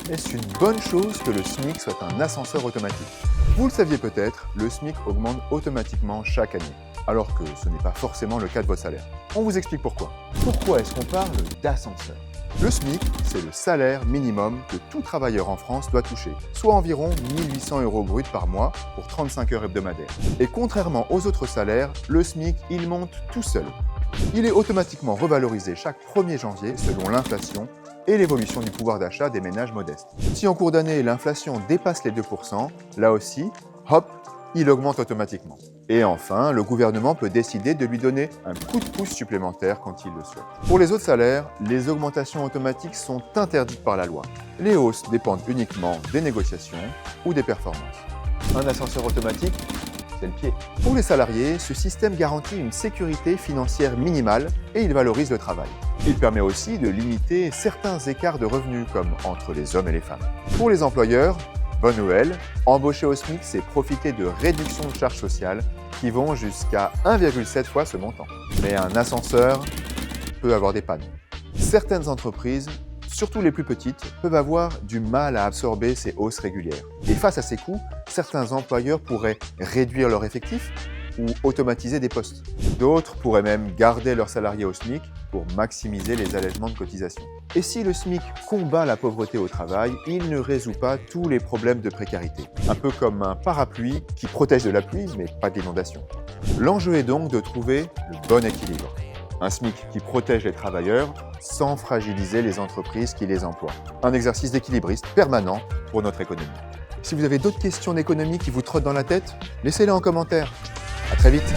Est-ce une bonne chose que le SMIC soit un ascenseur automatique? Vous le saviez peut-être, le SMIC augmente automatiquement chaque année, alors que ce n'est pas forcément le cas de votre salaire. On vous explique pourquoi. Pourquoi est-ce qu'on parle d'ascenseur? Le SMIC, c'est le salaire minimum que tout travailleur en France doit toucher, soit environ 1 800 € bruts par mois pour 35 heures hebdomadaires. Et contrairement aux autres salaires, le SMIC, il monte tout seul. Il est automatiquement revalorisé chaque 1er janvier selon l'inflation et l'évolution du pouvoir d'achat des ménages modestes. Si en cours d'année, l'inflation dépasse les 2%, là aussi, hop, il augmente automatiquement. Et enfin, le gouvernement peut décider de lui donner un coup de pouce supplémentaire quand il le souhaite. Pour les autres salaires, les augmentations automatiques sont interdites par la loi. Les hausses dépendent uniquement des négociations ou des performances. Un ascenseur automatique, c'est le pied. Pour les salariés, ce système garantit une sécurité financière minimale et il valorise le travail. Il permet aussi de limiter certains écarts de revenus, comme entre les hommes et les femmes. Pour les employeurs, bonne nouvelle, embaucher au SMIC, c'est profiter de réductions de charges sociales qui vont jusqu'à 1,7 fois ce montant. Mais un ascenseur peut avoir des pannes. Certaines entreprises, surtout les plus petites, peuvent avoir du mal à absorber ces hausses régulières. Et face à ces coûts, certains employeurs pourraient réduire leur effectif ou automatiser des postes. D'autres pourraient même garder leurs salariés au SMIC pour maximiser les allègements de cotisations. Et si le SMIC combat la pauvreté au travail, il ne résout pas tous les problèmes de précarité. Un peu comme un parapluie qui protège de la pluie, mais pas de l'inondation. L'enjeu est donc de trouver le bon équilibre. Un SMIC qui protège les travailleurs sans fragiliser les entreprises qui les emploient. Un exercice d'équilibriste permanent pour notre économie. Si vous avez d'autres questions d'économie qui vous trottent dans la tête, laissez-les en commentaire. À très vite.